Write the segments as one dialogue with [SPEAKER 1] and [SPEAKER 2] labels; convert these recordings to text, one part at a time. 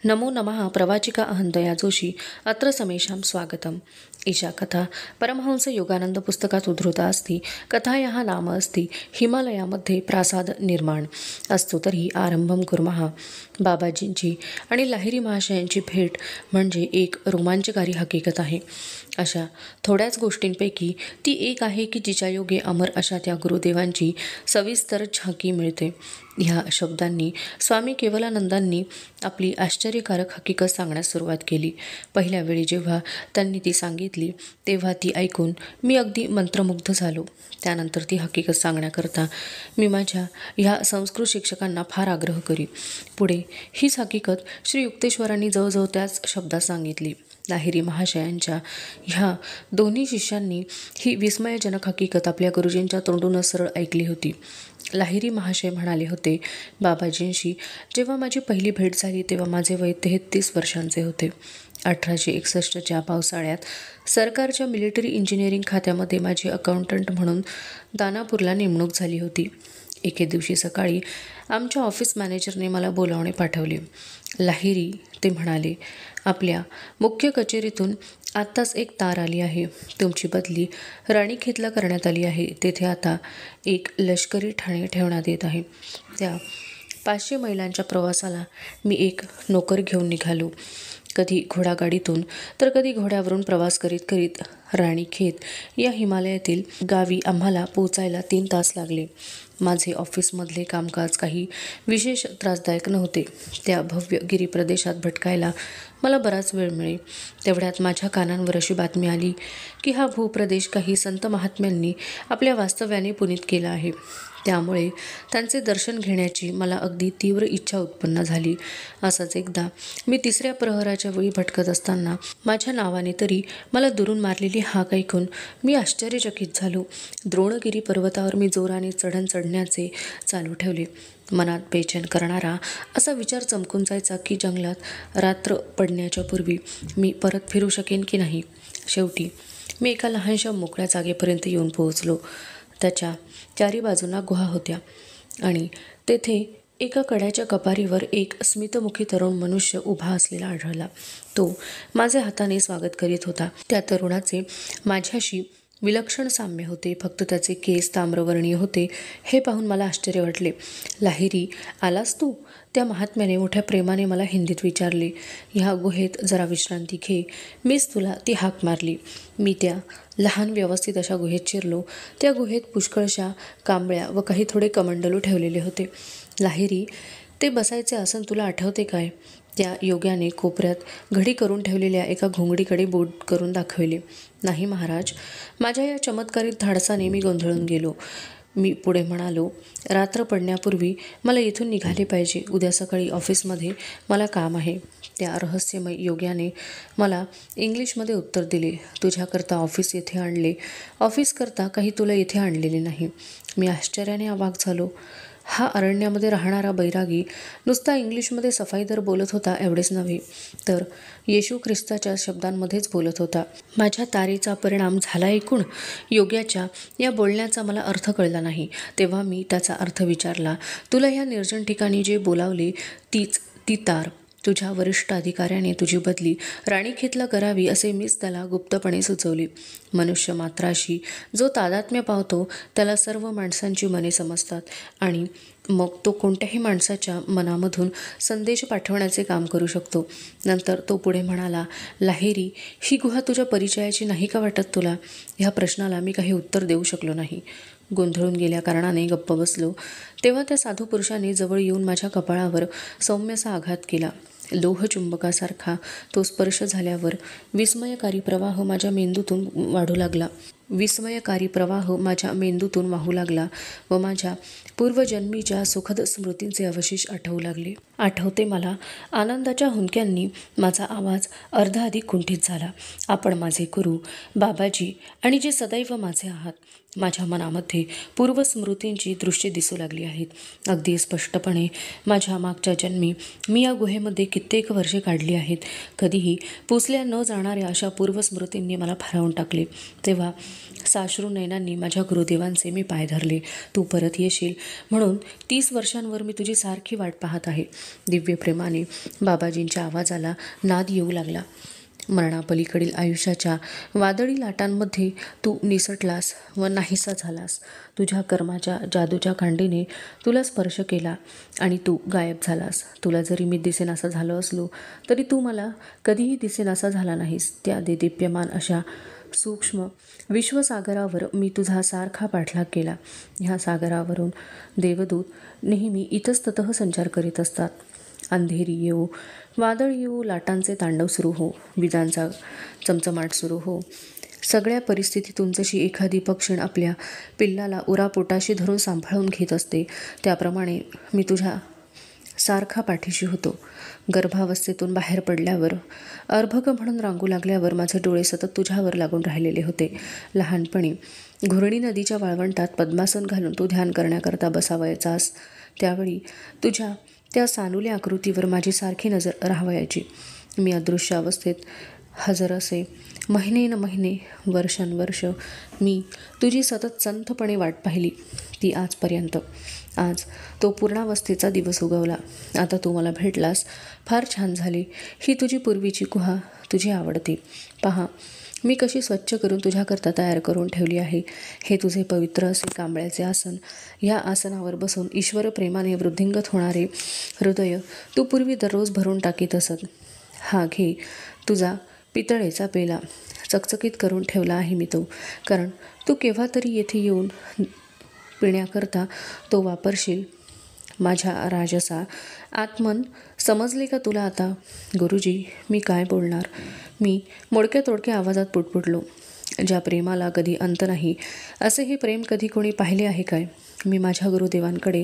[SPEAKER 1] नमो नमः प्रवाचिका अहंतया जोशी अत्र समेषां स्वागतम्। एषा कथा परमहंस योगानंद पुस्तकात उद्धृता अस्ति। कथायाः नाम अस्ति हिमालयामध्ये प्रासाद निर्माण। अस्तु तर्हि आरंभं कुर्मः। बाबाजींची आणि लाहिरी महाशयांची भेट म्हणजे एक रोमांचकारी हकीकत आहे। अशा थोड्याच गोष्टींपैकी ती एक आहे की जिच्या योगे अमर अशा त्या गुरुदेवांची सविस्तर झाकी मिळते। ह्या शब्दांनी स्वामी केवलानंदांनी आपली आश्चर्यकारक हकीकत सांगण्यास सुरुवात केली। पहिल्या वेळी जेव्हा त्यांनी ती सांगितली तेव्हा ती ऐकून मी अगदी मंत्रमुग्ध झालो। त्यानंतर ती हकीकत सांगण्याकरता मी माझ्या ह्या संस्कृत शिक्षकांना फार आग्रह करी। पुढे हीच हकीकत श्री युक्तेश्वरांनी जवळजवळ त्याच शब्दात सांगितली। लाहिरी महाशयांच्या ह्या दोन्ही शिष्यांनी ही विस्मयजनक हकीकत आपल्या गुरुजींच्या तोंडून सरळ ऐकली होती। लाहिरी महाशय म्हणाले होते, बाबाजींशी जेव्हा माझी पहिली भेट झाली तेव्हा माझे वय 33 वर्षांचे होते। 1861च्या पावसाळ्यात सरकारच्या मिलिटरी इंजिनिअरिंग खात्यामध्ये माझी अकाउंटंट म्हणून दानापूरला नेमणूक झाली होती। एके दिवशी सकाळी आमच्या ऑफिस मॅनेजरने मला बोलावणे पाठवले। लाहिरी, ते म्हणाले, आपल्या मुख्य कचेरीतून आत्ताच एक तार आली आहे। तुमची बदली राणीखेतला करण्यात आली आहे। तेथे आता एक लष्करी ठाणे ठेवण्यात येत आहे। त्या 500 मैलांच्या प्रवासाला मी एक नोकर घेऊन निघालो। कधी घोडागाडीतून तर कधी घोड्यावरून प्रवास करीत करीत राणीखेत या हिमालयातील गावी आम्हाला पोचायला 3 तास लागले। माझे ऑफिसमधले कामकाज काही विशेष त्रासदायक नव्हते। त्या भव्य गिरीप्रदेशात भटकायला मला बराच वेळ मिळे। तेवढ्यात माझ्या कानांवर अशी बातमी आली की हा भूप्रदेश काही संत महात्म्यांनी आपल्या वास्तव्याने पुनीत केला आहे। त्यामुळे त्यांचे दर्शन घेण्याची मला अगदी तीव्र इच्छा उत्पन्न झाली। असंच एकदा मी 3ऱ्या प्रहराच्या वेळी भटकत असताना माझ्या नावाने तरी मला दुरून मारलेली हाक ऐकून मी आश्चर्यचकित झालो। द्रोणगिरी पर्वतावर मी जोराने चढण्याचे चालू ठेवले। मनात बेचैन करणारा असा विचार चमकून जायचा की जंगलात रात्र पडण्याच्या पूर्वी मी परत फिरू शकेन की नाही। शेवटी मी एका लहानशा मोकळ्या जागेपर्यंत येऊन पोहोचलो। त्याच्या 4 बाजूंना गुहा होत्या आणि तेथे एका कड्याच्या कपारीवर एक स्मितमुखी तरुण मनुष्य उभा असलेला आढळला। तो माझे हाताने स्वागत करीत होता। त्या तरुणाचे माझ्याशी विलक्षण साम्य होते, फक्त त्याचे केस ताम्रवर्णीय होते। हे पाहून मला आश्चर्य वाटले। लाहिरी, आलास तू? त्या महात्म्याने मोठ्या प्रेमाने मला हिंदीत विचारले। ह्या गुहेत जरा विश्रांती घे, मीच तुला ती हाक मारली। मी त्या लहान व्यवस्थित अशा गुहेत शिरलो। त्या गुहेत पुष्कळशा कांबळ्या व काही थोडे कमंडलू ठेवलेले होते। लाहिरी, ते बसायचे आसन तुला आठवते काय? त्या योग्याने कोपऱ्यात घडी करून ठेवलेल्या एका घोंगडीकडे बोट करून दाखविले। नाही महाराज, माझ्या या चमत्कारिक धाडसाने मी गोंधळून गेलो। मी पुढे म्हणालो, रात्र पडण्यापूर्वी मला इथून निघाले पाहिजे। उद्या सकाळी ऑफिसमध्ये मला काम आहे। त्या रहस्यमय योग्याने मला इंग्लिशमध्ये उत्तर दिले, तुझ्याकरता ऑफिस येथे आणले, ऑफिसकरता काही तुला येथे आणलेले नाही। मी आश्चर्याने अवाक झालो। हा अरण्यामध्ये राहणारा बैरागी नुसता इंग्लिशमध्ये सफाईदार बोलत होता एवढेच नव्हे, तर येशू ख्रिस्ताच्या शब्दांमध्येच बोलत होता। माझ्या तारेचा परिणाम झाला ऐकून योग्याच्या या बोलण्याचा मला अर्थ कळला नाही। तेव्हा मी त्याचा अर्थ विचारला, तुला ह्या निर्जन ठिकाणी जे बोलावले ती तार, तुझ्या वरिष्ठ अधिकाऱ्याने तुझी बदली राणीखेतला करावी असे मीच त्याला गुप्तपणे सुचवले। मनुष्य मात्राशी जो तादात्म्य पावतो त्याला सर्व माणसांची मने समजतात आणि मग तो कोणत्याही माणसाच्या मनामधून संदेश पाठवण्याचे काम करू शकतो। नंतर तो पुढे म्हणाला, लाहिरी, ही गुहा तुझ्या परिचयाची नाही का वाटत तुला? ह्या प्रश्नाला मी काही उत्तर देऊ शकलो नाही। गोंधळून गेल्या कारणाने गप्प बसलो। तेव्हा त्या साधू पुरुषाने जवळ येऊन माझ्या कपाळावर सौम्यसा आघात केला। लोहचुंबकासारखा तो स्पर्श झाल्यावर विस्मयकारी प्रवाह माझ्या मेंदूतून वाहू लागला व माझ्या पूर्वजन्मीच्या सुखद स्मृतींचे अवशेष आठवू लागले। आठवते मला, आनंदाच्या हुंदक्यांनी माझा आवाज अर्धा अधिक कुंठित झाला। आपण माझे गुरु, बाबाजी आणि जे सदैव माझे आहात। माझ्या मनामध्ये पूर्वस्मृतींची दृश्ये दिसू लागली आहेत। अगदी स्पष्टपणे माझ्या मागच्या जन्मी मी या गुहेमध्ये कित्येक वर्षे काढली आहेत। कधीही पुसल्या न जाणाऱ्या अशा पूर्वस्मृतींनी मला भारावून टाकले। तेव्हा साश्रू नयनांनी माझ्या गुरुदेवांचे मी पाय धरले. तू परत येशील म्हणून 30 वर्षांवर मी तुझी सारखी वाट पाहत आहे. दिव्य प्रेमाने बाबाजींच्या आवाजाला नाद येऊ लागला. मरणापलीकडील आयुष्याच्या वादळी लाटांमध्ये तू निसटलास व नाहीसा झालास. तुझ्या कर्माच्या जादूच्या कांडीने तुला स्पर्श केला आणि तू गायब झालास. तुला जरी मी दिसेनासा झालो असलो तरी तू मला कधीही दिसेनासा झाला नाहीस. त्या देदीप्यमान अशा सूक्ष्म विश्वसागरावर मी तुझा सारखा पाठलाग केला. ह्या सागरावरून देवदूत नेहमी इतस्ततः संचार करीत असतात. अंधेरी येवो, वादळ येवो, लाटांचे तांडव सुरू हो, विजांचा चमचमाट सुरू हो, सगळ्या परिस्थितीतून जशी एखादी पक्षीण आपल्या पिल्लाला उरापोटाशी धरून सांभाळून घेत असते त्याप्रमाणे मी तुझ्या सारखा पाठीशी होतो. गर्भावस्थेतून बाहेर पडल्यावर अर्भक म्हणून रांगू लागल्यावर माझे डोळे सतत तुझ्यावर लागून राहिलेले होते. लहानपणी घोरणी नदीच्या वाळवंटात पद्मासन घालून तू ध्यान करण्याकरता बसावयाचास त्यावेळी तुझ्या त्या सानुल्या आकृतीवर माझी सारखी नजर राहावयाची. मी अदृश्य अवस्थेत हजर असे. महिने न महिने, वर्षानुवर्ष मी तुझी सतत संथपणे वाट पाहिली, ती आजपर्यंत. आज तो पूर्णावस्थेचा दिवस उगवला. आता तू मला भेटलास, फार छान झाले. ही तुझी पूर्वीची गुहा, तुझी आवडती. पहा मी कशी स्वच्छ करून तुझ्याकरता तयार करून ठेवली आहे. हे तुझे पवित्र असे कांबळ्याचे आसन. या आसनावर बसून ईश्वर प्रेमाने वृद्धिंगत होणारे हृदय तू पूर्वी दररोज भरून टाकीत असत. हा घे तुझा पितळेचा पेला. चकचकीत करून ठेवला आहे मी तो, कारण तू केव्हा तरी येथे येऊन पिण्याकरता तो वापरशील. माझ्या राजसा आत्मन समजले का तुला आता? गुरुजी, मी काय बोलणार? मी मोडक्या तोडक्या आवाजात पुटपुटलो. ज्या प्रेमाला कधी अंत नाही असे हे प्रेम कधी कोणी पाहिले आहे काय? मी माझ्या गुरुदेवांकडे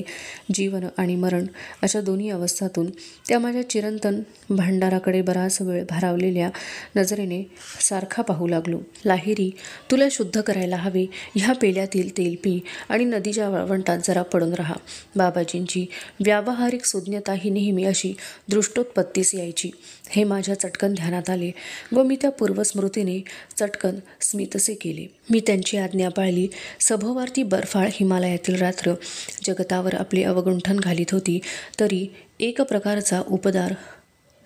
[SPEAKER 1] जीवन आणि मरण अशा दोन्ही अवस्थातून त्या माझ्या चिरंतन भांडाराकडे बराच वेळ भारावलेल्या नजरेने सारखा पाहू लागलो. लाहिरी, तुला शुद्ध करायला हवे. ह्या पेल्यातील तेल पी आणि नदीच्या वाळवंटात जरा पडून राहा. बाबाजींची व्यावहारिक सुज्ञता ही नेहमी अशी दृष्टोत्पत्तीस यायची हे माझ्या चटकन ध्यानात आले व मी त्या पूर्वस्मृतीने चटकन स्मितसे केले. मी त्यांची आज्ञा पाळली. सभोवारती बर्फाळ हिमालयातील रात्र जगतावर आपले अवगुंठन घालीत होती तरी एक प्रकारचा उपदार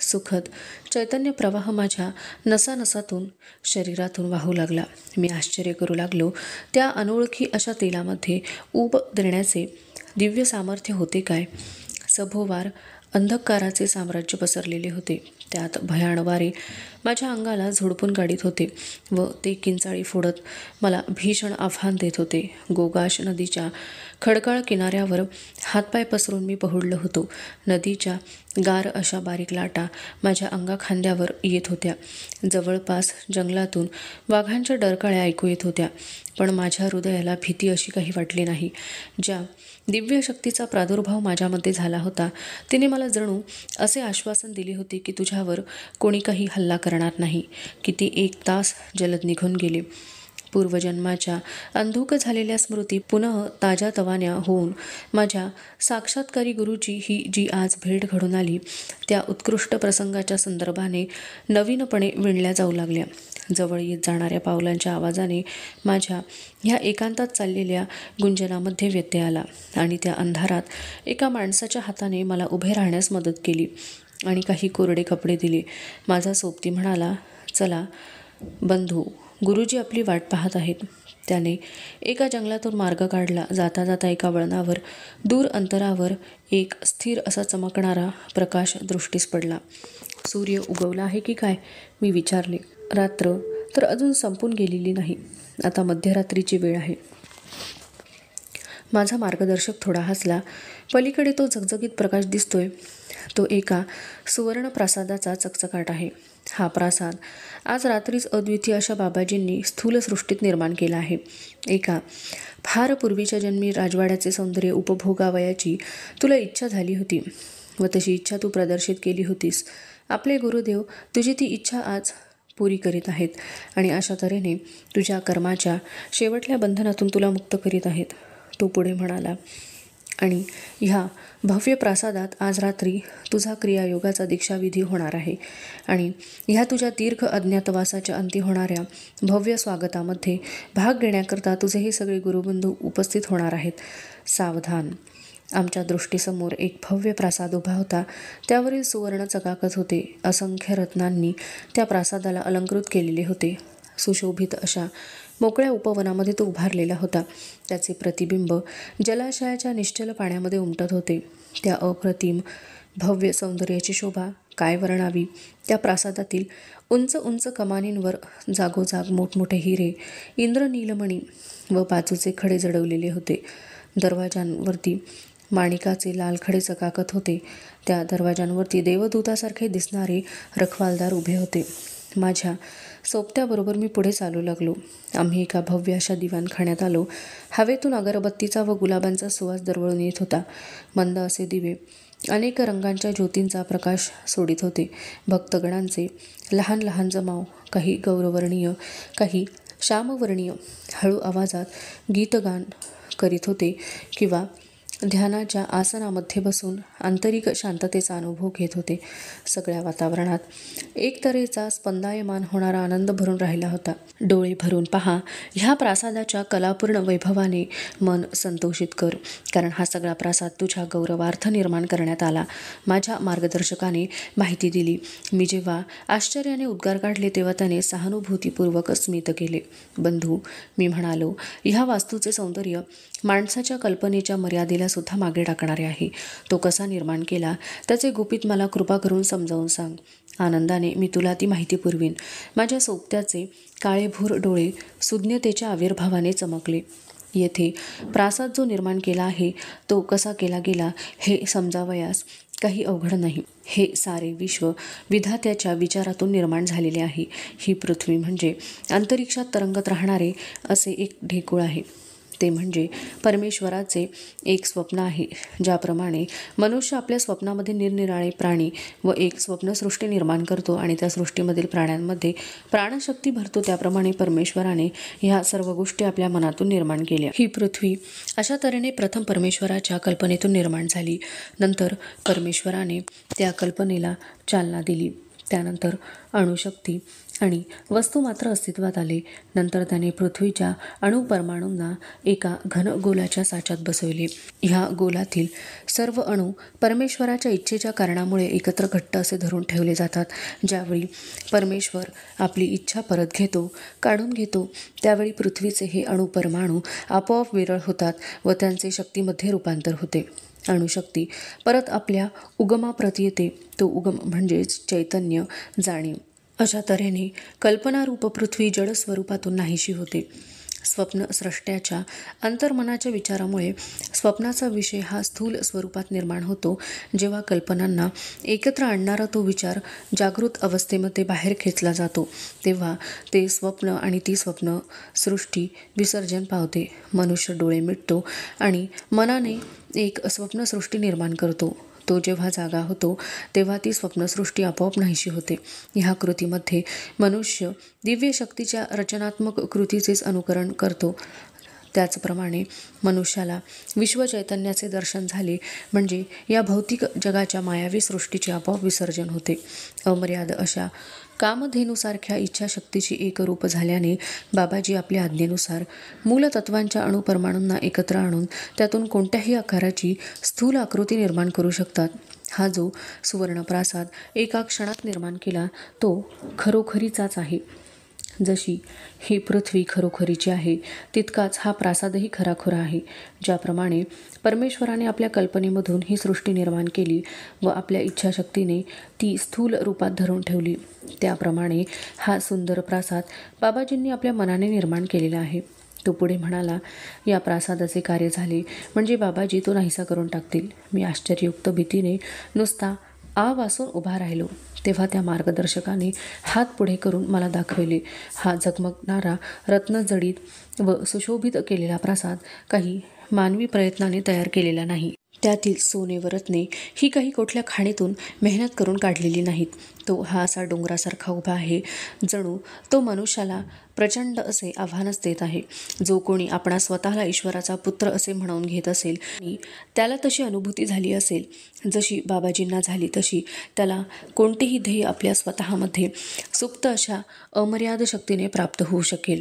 [SPEAKER 1] सुखद चैतन्य प्रवाह माझ्या नसानसातून शरीरातून वाहू लागला. मी आश्चर्य करू लागलो. त्या अनोळखी अशा तेलामध्ये ऊब देण्याचे दिव्य सामर्थ्य होते काय? सभोवार अंधकाराचे साम्राज्य पसरलेले होते. त्यात भयाण वारे माझ्या अंगाला झोडपून काढीत होते व ते किंचाळी फोडत मला भीषण आव्हान देत होते. गोगाश नदीच्या खडकाळ किनाऱ्यावर हातपाय पसरून मी पहुडलो होतो. नदीच्या गार अशा बारीक लाटा माझ्या अंगाखांद्यावर येत होत्या. जवळपास जंगलातून वाघांच्या डरकाळ्या ऐकू येत होत्या. पण माझ्या हृदयाला भीती अशी काही वाटली नाही. ज्या दिव्य शक्तीचा प्रादुर्भाव माझ्यामध्ये झाला होता तिने मला जणू असे आश्वासन दिले होते की तुझ्यावर कोणी काही हल्ला करणार नाही. किती 1 तास जलद निघून गेले. पूर्वजन्माच्या अंधुक झालेल्या स्मृती पुनः ताज्या तवान्या होऊन माझ्या साक्षात्कारी गुरुची ही जी आज भेट घडून आली त्या उत्कृष्ट प्रसंगाच्या संदर्भाने नवीनपणे विणल्या जाऊ लागल्या. जवळ येत जाणाऱ्या पावलांच्या आवाजाने माझ्या ह्या एकांतात चाललेल्या गुंजनामध्ये व्यत्यय आला आणि त्या अंधारात एका माणसाच्या हाताने मला उभे राहण्यास मदत केली आणि काही कोरडे कपडे दिले. माझा सोबती म्हणाला, चला बंधू, गुरुजी आपली वाट पाहत आहेत. त्याने एका जंगलातून मार्ग काढला. जाता जाता एका वळणावर दूर अंतरावर एक स्थिर असा चमकणारा प्रकाश दृष्टीस पडला. सूर्य उगवला आहे की काय? मी विचारले. रात्र तर अजून संपून गेलेली नाही. आता मध्यरात्रीची वेळ आहे. माझा मार्गदर्शक थोडा हसला. पलीकडे तो झगझगीत प्रकाश दिसतोय. तो एका सुवर्ण प्रासादाचा चकचकाट आहे. हा प्रासाद आज रात्रीच अद्वितीय अशा बाबाजींनी स्थूल सृष्टीत निर्माण केला आहे. एका फार पूर्वीच्या जन्मी राजवाड्याचे सौंदर्य उपभोगावयाची तुला इच्छा झाली होती व तशी इच्छा तू प्रदर्शित केली होतीस. आपले गुरुदेव तुझी ती इच्छा आज पुरी करीत आहेत आणि अशा तऱ्हेने तुझ्या कर्माच्या शेवटल्या बंधनातून तुला मुक्त करीत आहेत. तो पुढे म्हणाला, आणि ह्या भव्य प्रासादात आज रात्री तुझा क्रियायोगाचा दीक्षाविधी होणार आहे आणि ह्या तुझ्या दीर्घ अज्ञातवासाच्या अंती होणाऱ्या भव्य स्वागतामध्ये भाग घेण्याकरता तुझे हे सगळे गुरुबंधू उपस्थित होणार आहेत. सावधान. आमच्या दृष्टीसमोर एक भव्य प्रासाद उभा होता. त्यावरील सुवर्ण चकाकत होते. असंख्य रत्नांनी त्या प्रासादाला अलंकृत केलेले होते. सुशोभित अशा मोकळ्या उपवनामध्ये तो उभारलेला होता. त्याचे प्रतिबिंब जलाशयाच्या निश्चल पाण्यामध्ये उमटत होते. त्या अप्रतिम भव्य सौंदर्याची शोभा काय वर्णावी. त्या प्रासादातील उंच उंच कमानींवर जागोजाग मोठमोठे हिरे, इंद्रनीलमणी व बाजूचे खडे जडवलेले होते. दरवाजांवरती माणिकाचे लाल खडे चकाकत होते. त्या दरवाजांवरती देवदूतासारखे दिसणारे रखवालदार उभे होते. माझ्या सोबत्याबरोबर मी पुढे चालू लागलो. आम्ही एका भव्य अशा दिवाणखान्यात आलो. हवेतून अगरबत्तीचा व गुलाबांचा सुवास दरवळून येत होता. मंद असे दिवे अनेक रंगांच्या ज्योतींचा प्रकाश सोडित होते. भक्तगणांचे लहान लहान जमाव, काही गौरवर्णीय, काही श्यामवर्णीय, हळू आवाजात गीतगान करीत होते किंवा ध्यानाच्या आसनामध्ये बसून आंतरिक शांततेचा अनुभव घेत होते. सगळ्या वातावरणात एक तऱ्हेचा स्पंदायमान होणारा आनंद भरून राहिला होता. डोळे भरून पहा. ह्या प्रासादाच्या कलापूर्ण वैभवाने मन संतोषित कर, कारण हा सगळा प्रासाद तुझ्या गौरवार्थ निर्माण करण्यात आला. माझ्या मार्गदर्शकाने माहिती दिली. मी जेव्हा आश्चर्याने उद्गार काढले तेव्हा त्याने सहानुभूतीपूर्वक स्मित केले. बंधू, मी म्हणालो, ह्या वास्तूचे सौंदर्य माणसाच्या कल्पनेच्या मर्यादेला सुद्धा मागे टाकणारे आहे. तो कसा निर्माण केला त्याचे गुपित मला कृपा करून समजावून सांग. आनंदाने मी तुला ती माहिती पुरवीन. माझ्या सोबत्याचे काळेभोर डोळे सुज्ञतेच्या आविर्भावाने चमकले. येथे प्रासाद जो निर्माण केला आहे तो कसा केला गेला हे समजावयास काही अवघड नाही. हे सारे विश्व विधात्याच्या विचारातून निर्माण झालेले आहे. ही पृथ्वी म्हणजे अंतरिक्षात तरंगत राहणारे असे एक ढेकूळ आहे. ते म्हणजे परमेश्वराचे एक स्वप्न आहे. ज्याप्रमाणे मनुष्य आपल्या स्वप्नामध्ये निरनिराळे प्राणी व एक स्वप्नसृष्टी निर्माण करतो आणि त्या सृष्टीमधील प्राण्यांमध्ये प्राणशक्ती भरतो, त्याप्रमाणे परमेश्वराने ह्या सर्व गोष्टी आपल्या मनातून निर्माण केल्या. ही पृथ्वी अशा तऱ्हेने प्रथम परमेश्वराच्या कल्पनेतून निर्माण झाली. नंतर परमेश्वराने त्या कल्पनेला चालना दिली. त्यानंतर अणुशक्ती आणि वस्तू मात्र अस्तित्वात आले. नंतर त्याने पृथ्वीच्या अणुपरमाणूंना एका घन गोलाच्या साच्यात बसवले. ह्या गोलातील सर्व अणू परमेश्वराच्या इच्छेच्या कारणामुळे एकत्र घट्ट असे धरून ठेवले जातात. ज्यावेळी परमेश्वर आपली इच्छा परत घेतो, काढून घेतो, त्यावेळी पृथ्वीचे हे अणुपरमाणू आपोआप विरळ होतात व त्यांचे शक्तीमध्ये रूपांतर होते. अणुशक्ती परत आपल्या उगमाप्रत येते. तो उगम म्हणजेच चैतन्य, जाणीव. अशा तऱ्हेने कल्पनारूप पृथ्वी जड स्वरूपातून नाहीशी होते. स्वप्न स्रष्ट्याच्या अंतर्मनाच्या विचारामुळे स्वप्नाचा विषय हा स्थूल स्वरूपात निर्माण होतो. जेव्हा कल्पनांना एकत्र आणणारा तो विचार जागृत अवस्थेमध्ये बाहेर खेचला जातो तेव्हा ते स्वप्न आणि ती स्वप्न सृष्टी विसर्जन पावते. मनुष्य डोळे मिटतो आणि मनाने एक स्वप्नसृष्टी निर्माण करतो. तो जेव्हा जागा होतो तेव्हा ती स्वप्नसृष्टी आपोआप नाहीशी होते. ह्या कृतीमध्ये मनुष्य दिव्य शक्तीच्या रचनात्मक कृतीचेच अनुकरण करतो. त्याचप्रमाणे मनुष्याला विश्वचैतन्याचे दर्शन झाले म्हणजे या भौतिक जगाच्या मायावी सृष्टीचे आपोआप विसर्जन होते. अमर्याद अशा कामधेनूसारख्या इच्छाशक्तीची एकरूप झाल्याने बाबाजी आपल्या आज्ञेनुसार मूलतत्वांच्या अणुपरमाणूंना एकत्र आणून त्यातून कोणत्याही आकाराची स्थूल आकृती निर्माण करू शकतात. हा जो सुवर्णप्रासाद एका क्षणात निर्माण केला तो खरोखरीचाच आहे. जशी ही पृथ्वी खरोखरीची आहे तितकाच हा प्रासादही खराखुरा आहे. ज्याप्रमाणे परमेश्वराने आपल्या कल्पनेमधून ही सृष्टी निर्माण केली व आपल्या इच्छाशक्तीने ती स्थूल रूपात धरून ठेवली, त्याप्रमाणे हा सुंदर प्रासाद बाबाजींनी आपल्या मनाने निर्माण केलेला आहे. तो पुढे म्हणाला, या प्रासादाचे कार्य झाले म्हणजे बाबाजी तो नाहीसा करून टाकतील. मी आश्चर्ययुक्त भीतीने नुसता वासून उभा राहिलो. तेव्हा त्या मार्गदर्शकाने हात पुढे करून मला दाखविले. हा झगमगणारा रत्नजडित व सुशोभित केलेला प्रासाद काही मानवी प्रयत्नाने तयार केलेला नाही. त्यातील सोने व रत्ने ही काही कुठल्या खाणीतून मेहनत करून काढलेली नाहीत. तो हा असा डोंगरासारखा उभा आहे, जणू तो मनुष्याला प्रचंड असे आव्हानच देत आहे. जो कोणी आपणा स्वतःला ईश्वराचा पुत्र असे म्हणवून घेत असेल आणि त्याला तशी अनुभूती झाली असेल, जशी बाबाजींना झाली, तशी त्याला कोणतेही ध्येय आपल्या स्वतःमध्ये सुप्त अशा अमर्याद शक्तीने प्राप्त होऊ शकेल.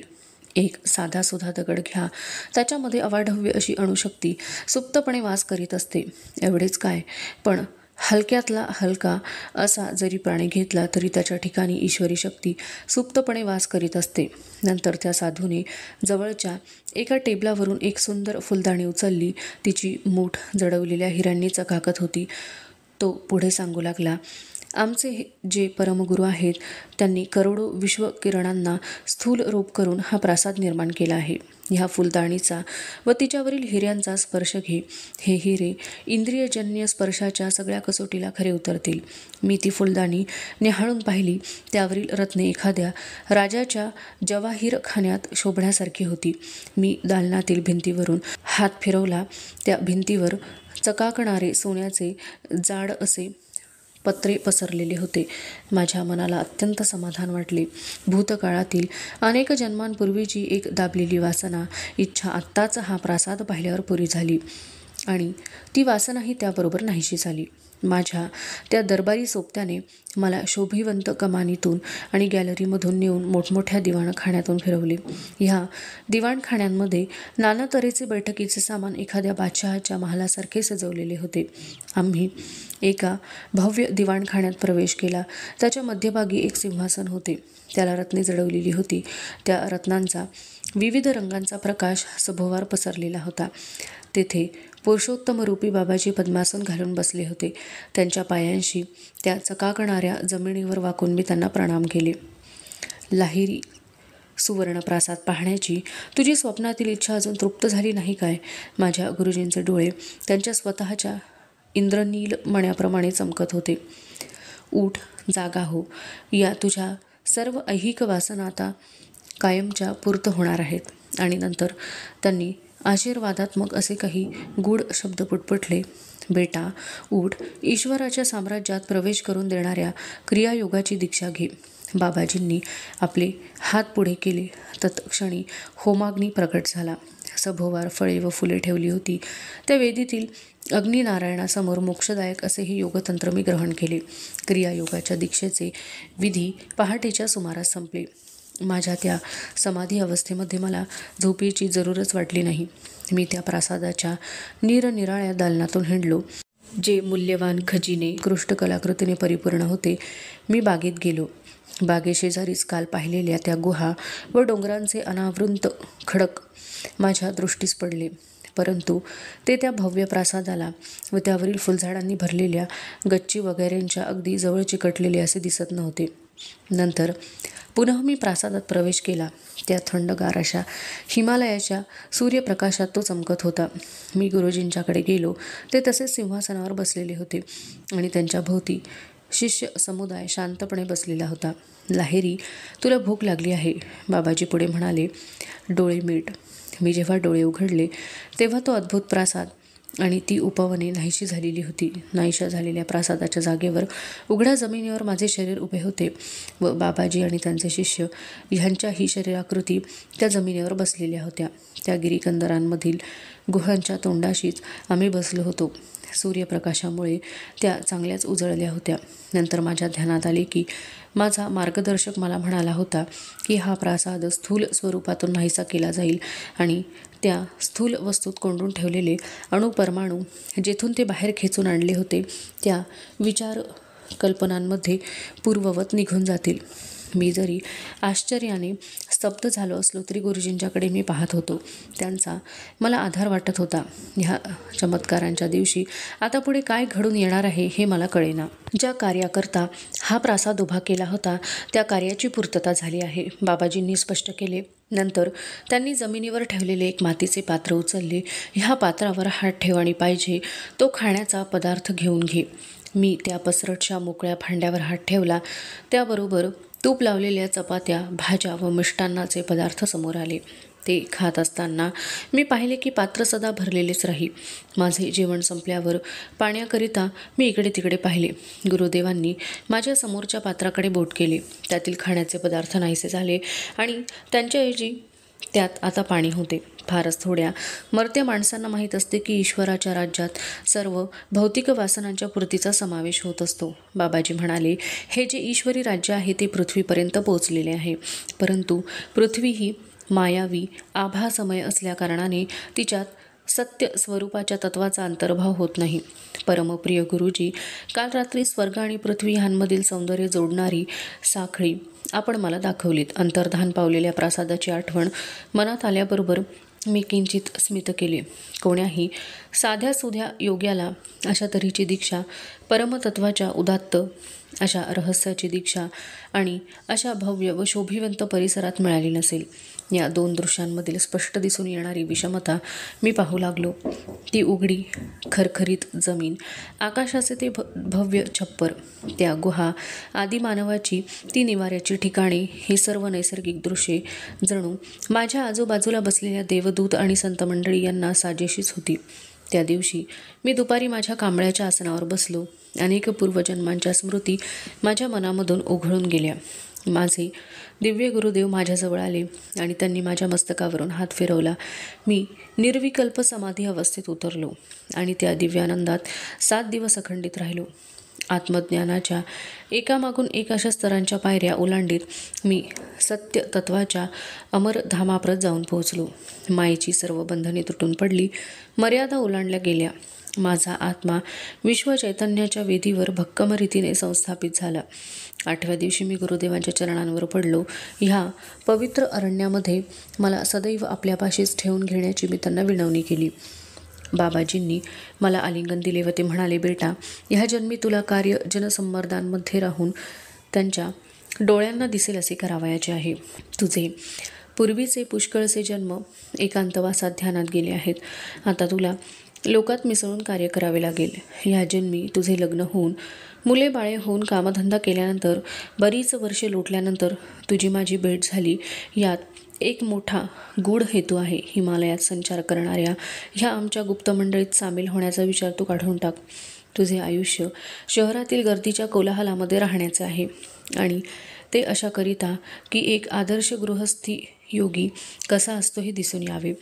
[SPEAKER 1] एक साधासुधा दगड घ्या, त्याच्यामध्ये अवाढव्य अशी अणुशक्ती सुप्तपणे वास करीत असते. एवढेच काय, पण हलक्यातला हलका असा जरी प्राणी घेतला तरी त्याच्या ठिकाणी ईश्वरी शक्ती सुप्तपणे वास करीत असते. नंतर त्या साधूने जवळच्या एका टेबलावरून एक सुंदर फुलदाणी उचलली. तिची मूठ जडवलेल्या हिऱ्यांनी चकाकत होती. तो पुढे सांगू लागला, आमचे जे परमगुरू आहेत त्यांनी करोडो विश्वकिरणांना स्थूल रूप करून हा प्रासाद निर्माण केला आहे. ह्या फुलदाणीचा व तिच्यावरील हिऱ्यांचा स्पर्श घे. हे हिरे इंद्रियजन्य स्पर्शाच्या सगळ्या कसोटीला खरे उतरतील. मी ती फुलदाणी निहाळून पाहिली. त्यावरील रत्ने एखाद्या राजाच्या जवाहीर खान्यात शोभण्यासारखी होती. मी दालनातील भिंतीवरून हात फिरवला. त्या भिंतीवर चकाकणारे सोन्याचे जाड असे पत्रे पसरलेले होते. माझ्या मनाला अत्यंत समाधान वाटले. भूतकाळातील अनेक जन्मांपूर्वीची एक दाबलेली वासना, इच्छा आत्ताच हा प्रासाद पाहिल्यावर पुरी झाली आणि ती वासनाही त्याबरोबर नाहीशी झाली. माझ्या त्या दरबारी सोबत्याने मला शोभिवंत कमानीतून आणि गॅलरीमधून नेऊन मोठमोठ्या दिवाणखान्यातून फिरवले. ह्या दिवाणखान्यांमध्ये नाना तऱ्हेचे बैठकीचे सामान एखाद्या बादशहाच्या महालासारखे सजवलेले होते. आम्ही एका भव्य दिवाणखान्यात प्रवेश केला. त्याच्या मध्यभागी एक सिंहासन होते. त्याला रत्ने जडवलेली होती. त्या रत्नांचा विविध रंगांचा प्रकाश सभोवार पसरलेला होता. तेथे पुरुषोत्तम रूपी बाबाजी पद्मासन घालून बसले होते. त्यांच्या पायांशी त्या चकाकणाऱ्या जमिनीवर वाकून मी त्यांना प्रणाम केले. लाहिरी सुवर्णप्रासाद पाहण्याची तुझी स्वप्नातील इच्छा अजून तृप्त झाली नाही काय? माझ्या गुरुजींचे डोळे त्यांच्या स्वतःच्या इंद्रनील मण्याप्रमाणे चमकत होते. उठ, जागा हो. या तुझ्या सर्व ऐहिक वासना आता कायमच्या पूर्त होणार आहेत. आणि नंतर त्यांनी आशीर्वादात्मक असे काही गूढ शब्द पुटपुटले. बेटा, उठ. ईश्वराच्या साम्राज्यात प्रवेश करून देणाऱ्या क्रियायोगाची दीक्षा घे. बाबाजींनी आपले हात पुढे केले. तत्क्षणी होमाग्नी प्रकट झाला. सभोवार फळे व फुले ठेवली होती. त्या वेदीतील अग्निनारायणासमोर मोक्षदायक असे हे योगतंत्र मी ग्रहण केले. क्रियायोगाच्या दीक्षेचे विधी पहाटेच्या सुमारास संपले. माझ्या त्या समाधी अवस्थेमध्ये मला झोपेची जरूरच वाटली नाही. मी त्या प्रासादाच्या निरनिराळ्या दालनातून हिंडलो. जे मूल्यवान खजिने उत्कृष्ट कलाकृतीने परिपूर्ण होते. मी बागेत गेलो. बागेशेजारीच काल पाहिलेल्या त्या गुहा व डोंगरांचे अनावृत खडक माझ्या दृष्टीस पडले. परंतु ते त्या भव्य प्रासादाला व त्यावरील फुलझाडांनी भरलेल्या गच्ची वगैरेंच्या अगदी जवळ चिकटलेले असे दिसत नव्हते. नंतर पुनः मी प्रासादात प्रवेश केला. त्या थंडगार अशा हिमालयाच्या सूर्यप्रकाशात तो चमकत होता. मी गुरुजींच्याकडे गेलो. ते तसेच सिंहासनावर बसलेले होते आणि त्यांच्या भोवती शिष्य समुदाय शांतपणे बसलेला होता. लाहिरी, तुला भूक लागली आहे, बाबाजी पुढे म्हणाले. डोळे मीट. मी जेव्हा डोळे उघडले तेव्हा तो अद्भुत प्रासाद आणि ती उपवने नाहीशी झालेली होती. नाहीशा झालेल्या प्रासादाच्या जागेवर उघड्या जमिनीवर माझे शरीर उभे होते व बाबाजी आणि त्यांचे शिष्य ह्यांच्याही शरीराकृती त्या जमिनीवर बसलेल्या होत्या. त्या गिरीकंदरांमधील गुहांच्या तोंडाशीच आम्ही बसलो होतो. सूर्यप्रकाशामुळे त्या चांगल्याच उजळल्या होत्या. नंतर माझ्या ध्यानात आले की माझा मार्गदर्शक मला म्हणाला होता की हा प्रासाद स्थूल स्वरूपातून नाहीसा केला जाईल आणि त्या स्थूल वस्तूत कोंडून ठेवलेले अणुपरमाणू जेथून ते बाहेर खेचून आणले होते त्या विचार कल्पनांमध्ये पूर्ववत निघून जातील. मी जरी आश्चर्याने स्तब्ध झालो असलो तरी गुरुजींच्याकडे मी पाहत होतो. त्यांचा मला आधार वाटत होता. ह्या चमत्कारांच्या दिवशी आता पुढे काय घडून येणार आहे हे मला कळेना. ज्या कार्याकरता हा प्रासाद उभा केला होता त्या कार्याची पूर्तता झाली आहे, बाबाजींनी स्पष्ट केले. नंतर त्यांनी जमिनीवर ठेवलेले एक मातीचे पात्र उचलले. ह्या पात्रावर हात ठेव आणि पाहिजे तो खाण्याचा पदार्थ घेऊन घे. मी त्या पसरटशा मोकळ्या भांड्यावर हात ठेवला. त्याबरोबर तूप लावलेल्या चपात्या, भाज्या व मिष्टान्नाचे पदार्थ समोर आले. ते खात असताना मी पाहिले की पात्र सदा भरलेलेच राही. माझे जेवण संपल्यावर पाण्याकरिता मी इकडे तिकडे पाहिले. गुरुदेवांनी माझ्या समोरच्या पात्राकडे बोट केले. त्यातील खाण्याचे पदार्थ नाहीसे झाले आणि त्यांच्याऐवजी त्यात आता पाणी होते. फारच थोड्या मर्त्या माणसांना माहीत असते की ईश्वराच्या राज्यात सर्व भौतिक वासनांच्या पूर्तीचा समावेश होत असतो. बाबाजी म्हणाले, हे जे ईश्वरी राज्य आहे ते पृथ्वीपर्यंत पोहोचलेले आहे, परंतु पृथ्वी ही मायावी आभासमय असल्याकारणाने तिच्यात सत्य स्वरूपाच्या तत्वाचा अंतर्भाव होत नाही. परमप्रिय गुरुजी, काल रात्री स्वर्ग आणि पृथ्वी ह्यांमधील सौंदर्य जोडणारी साखळी आपण मला दाखवलीत. अंतर्धान पावलेल्या प्रासादाची आठवण मनात आल्याबरोबर मी किंचित स्मित केले. कोण्याही साध्या सुध्या योग्याला अशा तऱ्हेची दीक्षा, परमतत्वाच्या उदात्त अशा रहस्याची दीक्षा आणि अशा भव्य व शोभिवंत परिसरात मिळाली नसेल. या दोन दृश्यांमधील स्पष्ट दिसून येणारी विषमता मी पाहू लागलो. ती उघडी खरखरीत जमीन, आकाशाचे ते भव्य छप्पर, त्या गुहा, आदिमानवाची ती निवाऱ्याची ठिकाणे, ही सर्व नैसर्गिक दृश्ये जणू माझ्या आजूबाजूला बसलेल्या देवदूत आणि संतमंडळी यांना साजेशीच होती. त्या दिवशी मी दुपारी माझ्या कांबळ्याच्या आसनावर बसलो. अनेक पूर्वजन्मांच्या स्मृती माझ्या मनामधून ओघळून गेल्या. माझे दिव्य गुरुदेव माझ्याजवळ आले आणि त्यांनी माझ्या मस्तकावरून हात फिरवला. मी निर्विकल्प समाधी अवस्थेत उतरलो आणि त्या दिव्यानंदात 7 दिवस अखंडित राहिलो. आत्मज्ञानाच्या एकामागून एक अशा स्तरांच्या पायऱ्या ओलांडीत मी सत्य तत्वाच्या अमरधामाप्रत जाऊन पोहोचलो. मायेची सर्व बंधने तुटून पडली, मर्यादा ओलांडल्या गेल्या. माझा आत्मा विश्वचैतन्याच्या वेदीवर भक्कम रीतीने संस्थापित झाला. 8व्या दिवशी मी गुरुदेवांच्या चरणांवर पडलो. ह्या पवित्र अरण्यामध्ये मला सदैव आपल्यापाशीच ठेवून घेण्याची मी त्यांना विनवणी केली. बाबाजींनी मला आलिंगन दिले व ते म्हणाले, बेटा, ह्या जन्मी तुला कार्य जनसंमर्दांमध्ये राहून त्यांच्या डोळ्यांना दिसेल असे करावयाचे आहे. तुझे पूर्वीचे पुष्कळसे जन्म एकांतवासात ध्यानात गेले आहेत. आता तुला लोकात मिसळून कार्य करावे लागेल. ह्या जन्मी तुझे लग्न होऊन, मुले बाळे होऊन, कामधंदा केल्यानंतर, बरीच वर्षे लोटल्यानंतर तुझी माझी भेट झाली. यात एक मोठा गूढ हेतू आहे. हिमालयात संचार करणाऱ्या ह्या आमच्या गुप्त मंडळीत सामील होण्याचा विचार तू काढून टाक. तुझे आयुष्य शहरातील गर्दीच्या कोलाहलामध्ये राहण्याचे आहे आणि ते अशाकरिता की एक आदर्श गृहस्थी योगी कसा असतो हे दिसून यावे.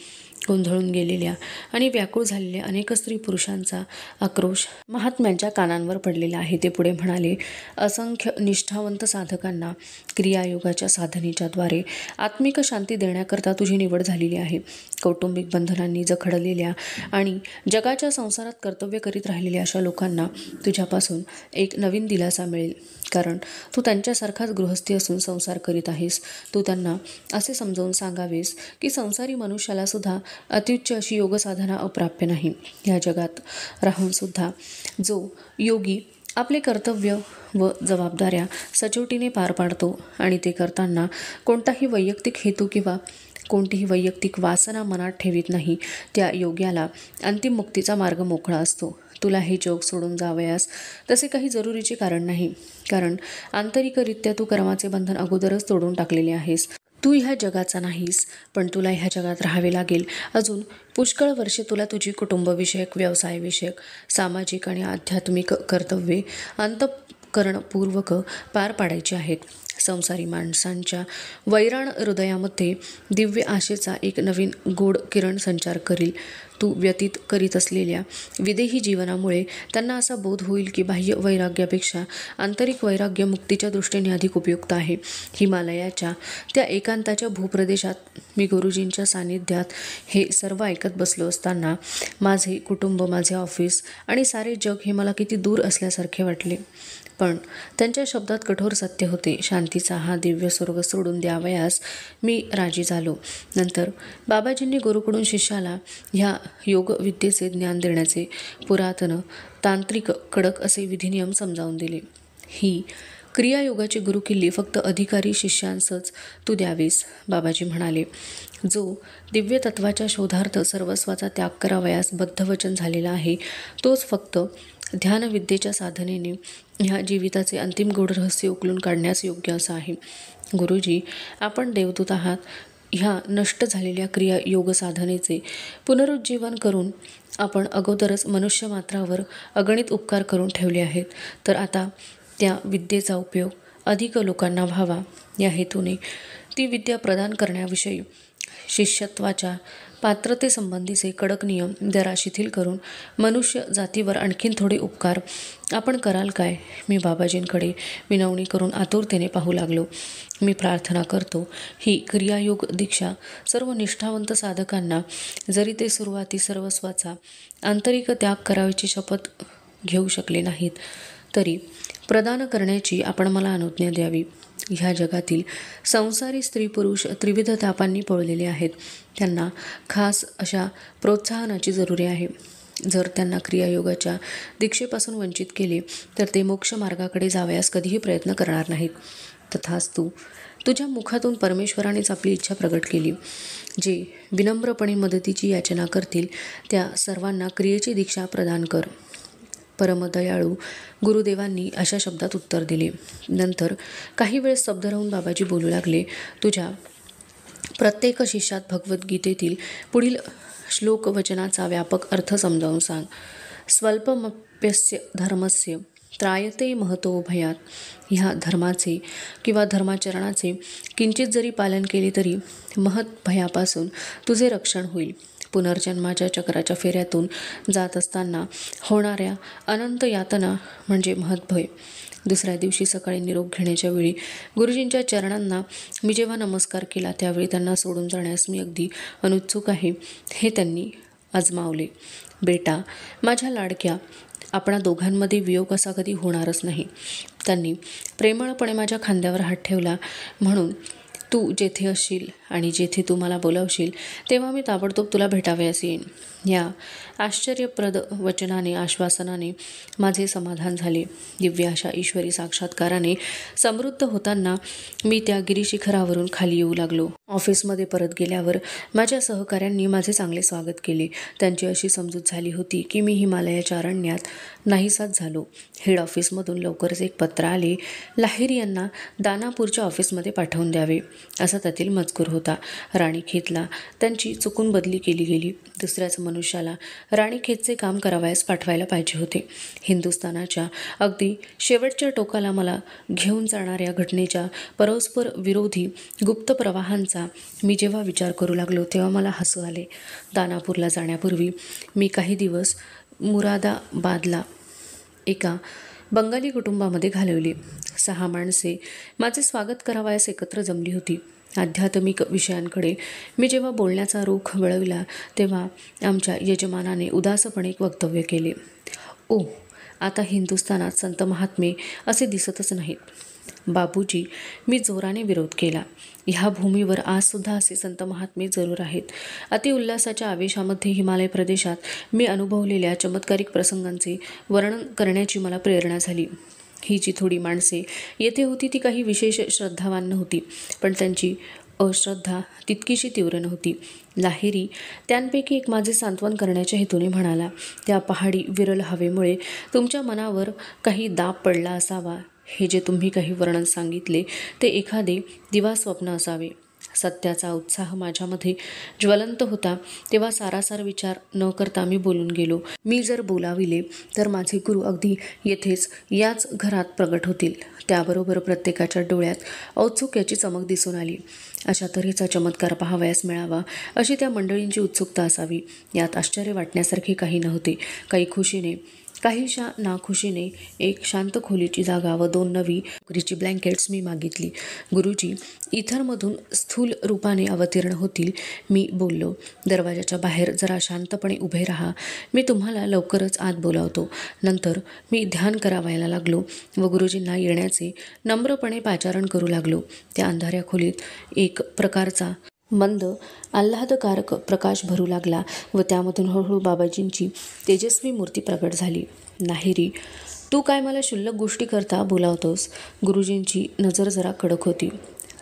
[SPEAKER 1] गोंधळून गेलेल्या आणि व्याकुळ झालेल्या अनेक स्त्री पुरुषांचा आक्रोश महात्म्यांच्या कानांवर पडलेला आहे. ते पुढे म्हणाले, असंख्य निष्ठावंत साधकांना क्रियायोगाच्या साधनेच्या द्वारे आत्मिक शांती देण्याकरता तुझी निवड झालेली आहे. कौटुंबिक बंधनांनी जखडलेल्या आणि जगाच्या संसारात कर्तव्य करीत राहिलेल्या अशा लोकांना तुझ्यापासून एक नवीन दिलासा मिळेल, कारण तू त्यांच्यासारखाच गृहस्थी असून संसार करीत आहेस. तू त्यांना असे समजावून सांगावेस की संसारी मनुष्याला सुद्धा अत्युच्च अशी योगसाधना अप्राप्य नाही. या जगात राहून सुद्धा जो योगी आपले कर्तव्य व जबाबदाऱ्या सचोटीने पार पाडतो आणि ते करताना कोणताही वैयक्तिक हेतू किंवा कोणतीही वैयक्तिक वासना मनात ठेवीत नाही, त्या योग्याला अंतिम मुक्तीचा मार्ग मोकळा असतो. तुला हे जग सोडून जावयास तसे काही जरुरीचे कारण नाही, कारण आंतरिकरित्या तू कर्माचे बंधन अगोदरच तोडून टाकलेले आहेस. तू ह्या जगाचा नाहीस, पण तुला ह्या जगात राहावे लागेल. अजून पुष्कळ वर्षे तुला तुझी कुटुंबविषयक, व्यवसायविषयक, सामाजिक आणि आध्यात्मिक कर्तव्ये अंतःकरणपूर्वक पार पाडायची आहेत. संसारी माणसांच्या वैराण हृदयामध्ये दिव्य आशेचा एक नवीन गोड किरण संचार करील. तू व्यतीत करीत असलेल्या विदेही जीवनामुळे त्यांना असा बोध होईल की बाह्य वैराग्यापेक्षा आंतरिक वैराग्य मुक्तीच्या दृष्टीने अधिक उपयुक्त आहे. हिमालयाच्या त्या एकांताच्या भूप्रदेशात मी गुरुजींच्या सानिध्यात हे सर्व ऐकत बसलो असताना माझे कुटुंब, माझे ऑफिस आणि सारे जग हे मला किती दूर असल्यासारखे वाटले. पण त्यांच्या शब्दात कठोर सत्य होते. शांतीचा हा दिव्य स्वर्ग सोडून द्यावयास मी राजी झालो. नंतर बाबाजींनी गुरुकडून शिष्याला ह्या योगविद्येचे ज्ञान देण्याचे पुरातन तांत्रिक कडक असे विधिनियम समजावून दिले. ही क्रियायोगाची गुरुकिल्ली फक्त अधिकारी शिष्यांसच तू द्यावीस. बाबाजी म्हणाले, जो दिव्य तत्वाच्या शोधार्थ सर्वस्वाचा त्याग करावयास बद्धवचन झालेला आहे, तोच फक्त ध्यानविद्येच्या साधनेने ह्या जीविताचे अंतिम गोड रहस्य उकलून काढण्यास योग्य असा आहे. गुरुजी, आपण देवदूत आहात. ह्या नष्ट झालेल्या क्रिया योग साधनेचे पुनरुज्जीवन करून आपण अगोदरच मनुष्य मात्रावर अगणित उपकार करून ठेवले आहेत, तर आता त्या विद्येचा उपयोग अधिक लोकांना व्हावा या हेतूने ती विद्या प्रदान करण्याविषयी शिष्यत्वाच्या पात्रतेसंबंधीचे कडक नियम जरा शिथिल करून मनुष्य जातीवर आणखीन थोडे उपकार आपण कराल काय? मी बाबाजींकडे विनवणी करून आतुरतेने पाहू लागलो. मी प्रार्थना करतो, ही क्रियायोग दीक्षा सर्व निष्ठावंत साधकांना, जरी ते सुरुवाती सर्वस्वाचा आंतरिक त्याग करायची शपथ घेऊ शकले नाहीत, तरी प्रदान करण्याची आपण मला अनुज्ञा द्यावी. ह्या जगातील संसारी स्त्री पुरुष त्रिविध तापांनी पळलेले आहेत. त्यांना खास अशा प्रोत्साहनाची जरुरी आहे. जर त्यांना क्रियायोगाच्या दीक्षेपासून वंचित केले तर ते मोक्ष मार्गाकडे जावयास कधीही प्रयत्न करणार नाहीत. तथास्तु. तुझ्या मुखातून परमेश्वरानेच आपली इच्छा प्रगट केली. जे विनम्रपणे मदतीची याचना करतील त्या सर्वांना क्रियेची दीक्षा प्रदान कर. परमदयाळू गुरुदेवांनी अशा शब्दात उत्तर दिले. नंतर काही वेळ स्तब्ध राहून बाबाजी बोलू लागले. तुझ्या प्रत्येक शिष्यात भगवद्गीतेतील पुढील श्लोक वचनाचा व्यापक अर्थ समजावून सांग. स्वल्पमप्यस्य धर्मस्य त्रायते महतो भयात. ह्या धर्माचे किंवा धर्माचरणाचे किंचित जरी पालन केले तरी महत् भयापासून तुझे रक्षण होईल. पुनर्जन्माच्या चक्राच्या फेऱ्यातून जात असताना होणाऱ्या अनंत यातना म्हणजे महद्भय. दुसऱ्या दिवशी सकाळी निरोप घेण्याच्या वेळी गुरुजींच्या चरणांना मी जेव्हा नमस्कार केला त्यावेळी त्यांना सोडून जाण्यास मी अगदी अनुत्सुक आहे हे त्यांनी आजमावले. बेटा, माझ्या लाडक्या, आपणा दोघांमध्ये वियोग असा कधी होणारच नाही. त्यांनी प्रेमळपणे माझ्या खांद्यावर हात ठेवला. म्हणून तू जेथे असशील आणि जेथे तू मला बोलावशील तेव्हा मी ताबडतोब तुला भेटावयास येईन. या आश्चर्यप्रद वचनाने, आश्वासनाने माझे समाधान झाले. दिव्य अशा ईश्वरी साक्षात्काराने समृद्ध होताना मी त्या गिरीशिखरावरून खाली येऊ लागलो. ऑफिसमध्ये परत गेल्यावर माझ्या सहकाऱ्यांनी माझे चांगले स्वागत केले. त्यांची अशी समजूत झाली होती की मी हिमालयाच्या अरण्यात नाहीसाच झालो. हेड ऑफिसमधून लवकरच एक पत्र आले. लाहिरी यांना दानापूरच्या ऑफिसमध्ये पाठवून द्यावे असा त्यातील मजकूर होता. राणीखेतला त्यांची चुकून बदली केली गेली. दुसऱ्याच मनुष्याला राणीखेतचे काम करावयास पाठवायला पाहिजे होते. हिंदुस्थानाच्या अगदी शेवटच्या टोकाला मला घेऊन जाणाऱ्या घटनेच्या परस्पर विरोधी गुप्त प्रवाहांचा मी जेव्हा विचार करू लागलो तेव्हा मला हसू आले. दानापूरला जाण्यापूर्वी मी काही दिवस मुरादाबादला एका बंगाली कुटुंबामध्ये घालवली. 6 माणसे माझे स्वागत करावयास एकत्र जमली होती. आध्यात्मिक विषयांकडे मी जेव्हा बोलण्याचा रुख वळविला तेव्हा आमच्या यजमानाने उदासपणे एक वक्तव्य केले. ओ, आता हिंदुस्थानात संत महात्मे असे दिसतच नाहीत. बाबूजी, मी जोराने विरोध केला. ह्या भूमीवर आजसुद्धा असे संत महात्मे जरूर आहेत. अतिउल्हासाच्या आवेशामध्ये हिमालय प्रदेशात मी अनुभवलेल्या चमत्कारिक प्रसंगांचे वर्णन करण्याची मला प्रेरणा झाली. ही जी थोडी माणसे येथे होती ती काही विशेष श्रद्धावान नव्हती, पण त्यांची अश्रद्धा तितकीशी तीव्र नव्हती. लाहिरी त्यांपैकी एक माझे सांत्वन करण्याच्या हेतूने म्हणाला, त्या पहाडी विरल हवेमुळे तुमच्या मनावर काही दाब पडला असावा. हे जे तुम्ही काही वर्णन सांगितले ते एखादे दिवास्वप्न असावे. सत्याचा उत्साह माझ्यामध्ये ज्वलंत होता तेव्हा सारासार विचार न करता मी बोलून गेलो. मी जर बोलाविले तर माझे गुरु अगदी येथेच याच घरात प्रगट होतील. त्याबरोबर प्रत्येकाच्या डोळ्यात औत्सुक्याची चमक दिसून आली. अशा तऱ्हेचा चमत्कार पाहावयास मिळावा अशी त्या मंडळींची उत्सुकता असावी. यात आश्चर्य वाटण्यासारखे काही नव्हते. काही खुशीने, काहीशा नाखुशीने एक शांत खोलीची जागा व 2 नवी नोकरीची ब्लँकेट्स मी मागितली. गुरुजी इथरमधून स्थूल रूपाने अवतीर्ण होतील. मी बोललो, दरवाजाच्या बाहेर जरा शांतपणे उभे राहा, मी तुम्हाला लवकरच आत बोलावतो. नंतर मी ध्यान करावयाला लागलो व गुरुजींना येण्याचे नम्रपणे पाचारण करू लागलो. त्या अंधाऱ्या खोलीत एक प्रकारचा मंद आल्हादकारक प्रकाश भरू लागला व त्यामधून हळूहळू बाबाजींची तेजस्वी मूर्ती प्रगट झाली. लाहिरी, तू काय मला क्षुल्लक गोष्टी करता बोलावतोस? गुरुजींची नजर जरा कडक होती.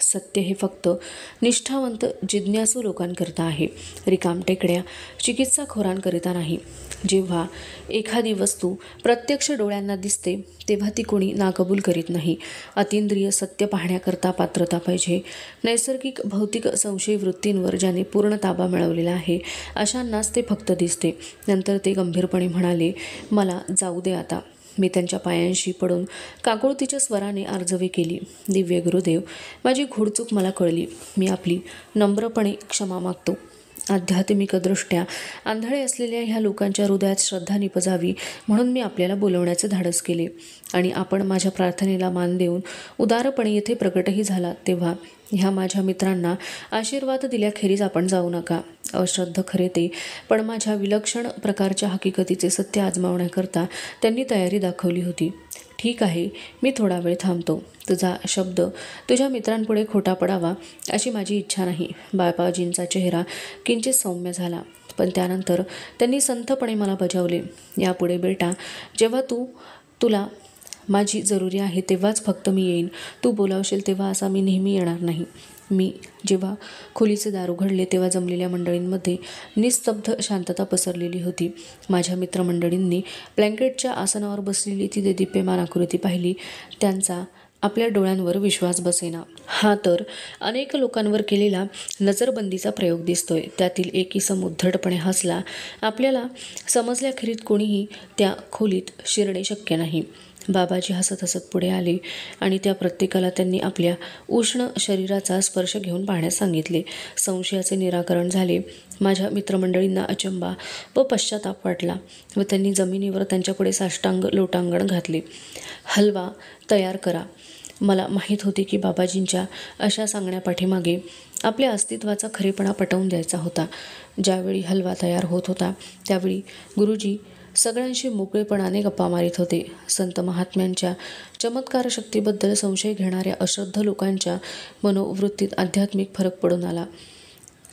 [SPEAKER 1] सत्य हे फक्त निष्ठावंत जिज्ञासू लोकांकरता आहे, रिकामटेकड्या चिकित्साखोरांकरिता नाही. जेव्हा एखादी वस्तू प्रत्यक्ष डोळ्यांना दिसते तेव्हा ती कोणी नाकबूल करीत नाही. अतींद्रिय सत्य पाहण्याकरता पात्रता पाहिजे. नैसर्गिक भौतिक संशयी वृत्तींवर ज्याने पूर्ण ताबा मिळवलेला आहे अशांनाच ते फक्त दिसते. नंतर ते गंभीरपणे म्हणाले, मला जाऊ दे आता. मी त्यांच्या पायांशी पडून काकुळतीच्या स्वराने आर्जवे केली. दिव्य गुरुदेव, माझी घोडचूक मला कळली. मी आपली नम्रपणे क्षमा मागतो. आध्यात्मिकदृष्ट्या आंधळे असलेल्या ह्या लोकांच्या हृदयात श्रद्धा निपजावी म्हणून मी आपल्याला बोलवण्याचे धाडस केले आणि आपण माझ्या प्रार्थनेला मान देऊन उदारपणे येथे प्रकटही झाला तेव्हा ह्या माझ्या मित्रांना आशीर्वाद दिल्याखेरीज आपण जाऊ नका. अश्रद्ध खरे ते, पण माझ्या विलक्षण प्रकारच्या हकीकतीचे सत्य आजमावण्याकरता त्यांनी तयारी दाखवली होती. ठीक आहे, मी थोडा वेळ थांबतो. तुझा शब्द तुझ्या मित्रांपुढे खोटा पडावा अशी माझी इच्छा नाही. बाबाजींचा चेहरा किंचित सौम्य झाला, पण त्यानंतर त्यांनी संथपणे मला बजावले, यापुढे बेटा, जेव्हा तुला माझी जरुरी आहे तेव्हाच फक्त मी येईन. तू बोलावशील तेव्हा असा मी नेहमी येणार नाही. मी जेव्हा खोलीचे दार उघडले तेव्हा जमलेल्या मंडळींमध्ये निस्तब्ध शांतता पसरलेली होती. माझ्या मित्रमंडळींनी ब्लँकेटच्या आसनावर बसलेली ती देदीप्यमान आकृती पाहिली. त्यांचा आपल्या डोळ्यांवर विश्वास बसेना. हा तर अनेक लोकांवर केलेला नजरबंदीचा प्रयोग दिसतोय. त्यातील एक इसम उद्धटपणे हसला. आपल्याला समजल्याखेरीज कोणीही त्या खोलीत शिरणे शक्य नाही. बाबाजी हसत हसत पुढे आले आणि त्या प्रत्येकाला त्यांनी आपल्या उष्ण शरीराचा स्पर्श घेऊन पाहण्यास सांगितले. संशयाचे निराकरण झाले. माझ्या मित्रमंडळींना अचंबा व पश्चाताप वाटला व त्यांनी जमिनीवर त्यांच्यापुढे साष्टांग लोटांगण घातले. हलवा तयार करा. मला माहीत होते की बाबाजींच्या अशा सांगण्यापाठीमागे आपल्या अस्तित्वाचा खरेपणा पटवून द्यायचा होता. ज्यावेळी हलवा तयार होत होता त्यावेळी गुरुजी सगळ्यांशी मोकळेपणाने गप्पा मारित होते. संत महात्म्यांच्या चमत्कार शक्तीबद्दल संशय घेणाऱ्या अश्रद्ध लोकांच्या मनोवृत्तीत आध्यात्मिक फरक पडून आला.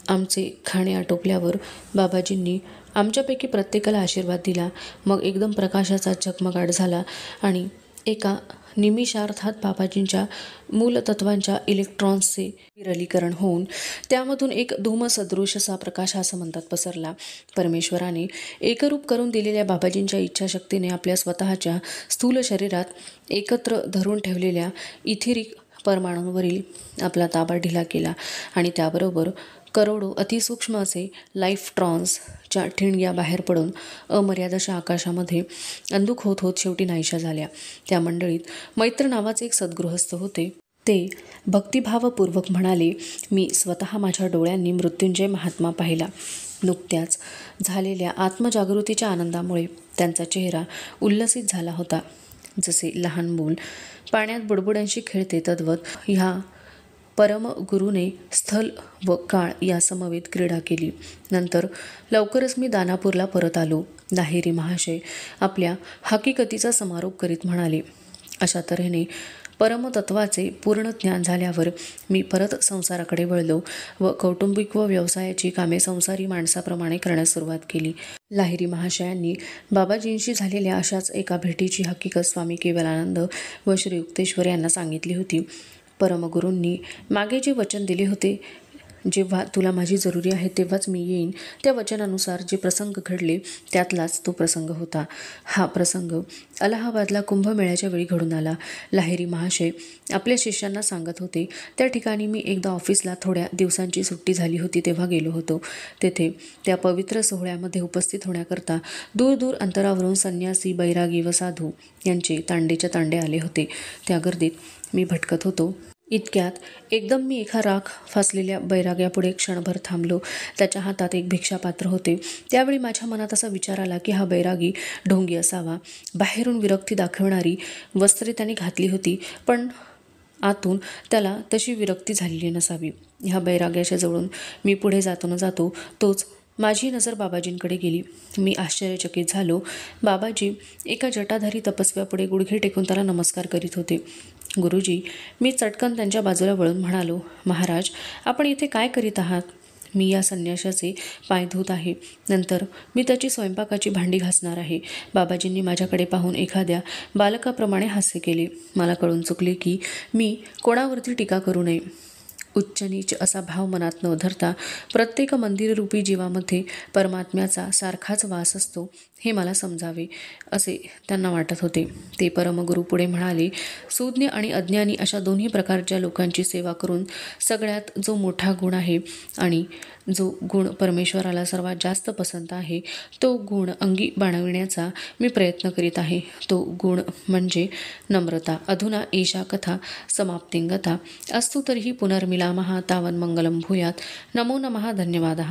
[SPEAKER 1] आमचे खाणे आटोपल्यावर बाबाजींनी आमच्यापैकी प्रत्येकाला आशीर्वाद दिला. मग एकदम प्रकाशाचा झगमगाट झाला आणि एका निमिषार्थात बाबाजींच्या मूलतत्वांच्या इलेक्ट्रॉन्सचे विरलीकरण होऊन त्यामधून एक धूमसदृश असा प्रकाश आसमंतात पसरला. परमेश्वराने एकरूप करून दिलेल्या बाबाजींच्या इच्छाशक्तीने आपल्या स्वतःच्या स्थूल शरीरात एकत्र धरून ठेवलेल्या इथिरिक परमाणूंवरील आपला ताबा ढिला केला आणि त्याबरोबर करोडो अतिसूक्ष्म असे लाईफट्रॉन्सच्या ठिणग्या बाहेर पडून अमर्यादशा आकाशामध्ये अंधुक होत होत शेवटी नाहीशा झाल्या. त्या मंडळीत मैत्र नावाचे एक सद्गृहस्थ होते. ते भक्तिभावपूर्वक म्हणाले, मी स्वतः माझ्या डोळ्यांनी मृत्युंजय महात्मा पाहिला. नुकत्याच झालेल्या आत्मजागृतीच्या आनंदामुळे त्यांचा चेहरा उल्लसित झाला होता. जसे लहान मूल पाण्यात बुडबुड्यांशी खेळते तद्वत ह्या परमगुरूने स्थल व काळ या समवेत क्रीडा केली. नंतर लवकरच मी दानापूरला परत आलो. लाहिरी महाशय आपल्या हकीकतीचा समारोप करीत म्हणाले, अशा तऱ्हेने परमतत्वाचे पूर्ण ज्ञान झाल्यावर मी परत संसाराकडे वळलो व कौटुंबिक व व्यवसायाची कामे संसारी माणसाप्रमाणे करण्यास सुरुवात केली. लाहिरी महाशयांनी बाबाजींशी झालेल्या अशाच एका भेटीची हकीकत स्वामी केवलानंद व श्री युक्तेश्वर यांना सांगितली होती. परमगुरूंनी मागे जे वचन दिले होते, जेव्हा तुला माझी जरुरी आहे तेव्हाच मी येईन, त्या वचनानुसार जे प्रसंग घडले त्यातलाच तो प्रसंग होता. हा प्रसंग अलाहाबादला कुंभमेळ्याच्या वेळी घडून आला. लाहिरी महाशय आपल्या शिष्यांना सांगत होते, त्या ठिकाणी मी एकदा ऑफिसला थोड्या दिवसांची सुट्टी झाली होती तेव्हा गेलो होतो. तेथे त्या पवित्र सोहळ्यामध्ये उपस्थित होण्याकरता दूर दूर अंतरावरून संन्यासी, बैरागी व साधू यांचे तांडेच्या तांडे आले होते. त्या गर्दीत मी भटकत होतो. इतक्यात एकदम मी एका राख फासलेल्या बैराग्यापुढे क्षणभर थांबलो. त्याच्या हातात एक भिक्षापात्र होते. त्यावेळी माझ्या मनात असा विचार आला की हा बैरागी ढोंगी असावा. बाहेरून विरक्ती दाखवणारी वस्त्रे त्याने घातली होती, पण आतून त्याला तशी विरक्ती झालेली नसावी. ह्या बैराग्याच्या जवळून मी पुढे जातो न जातो तोच माझी नजर बाबाजींकडे गेली. मी आश्चर्यचकित झालो. बाबाजी एका जटाधारी तपस्व्यापुढे गुडघे टेकून त्याला नमस्कार करीत होते. गुरुजी, मी चटकन त्यांच्या बाजूला वळून म्हणालो, महाराज, आपण इथे काय करीत आहात? मी या संन्याशाचे पाय धुत आहे. नंतर मी त्याची स्वयंपाकाची भांडी घासणार आहे. बाबाजींनी माझ्याकडे पाहून एखाद्या बालकाप्रमाणे हास्य केले. मला कळून चुकले की मी कोणावरती टीका करू नये. उच्च नीच असा भाव मनात न धरता प्रत्येक मंदिररूपी जीवामध्ये परमात्म्याचा सारखाच वास असतो हे मला समजावे असे त्यांना वाटत होते. ते परमगुरू पुढे म्हणाले, सुज्ञ आणि अज्ञानी अशा दोन्ही प्रकारच्या लोकांची सेवा करून सगळ्यात जो मोठा गुण आहे आणि जो गुण परमेश्वराला सर्वात जास्त पसंत आहे तो गुण अंगी बाणविण्याचा मी प्रयत्न करीत आहे. तो गुण म्हणजे नम्रता. अधुना एषा कथा समाप्तिंगता अस्तु तर्हि पुनर्मिलामः तावन् मंगलं भूयात्. नमो नमः. धन्यवादः.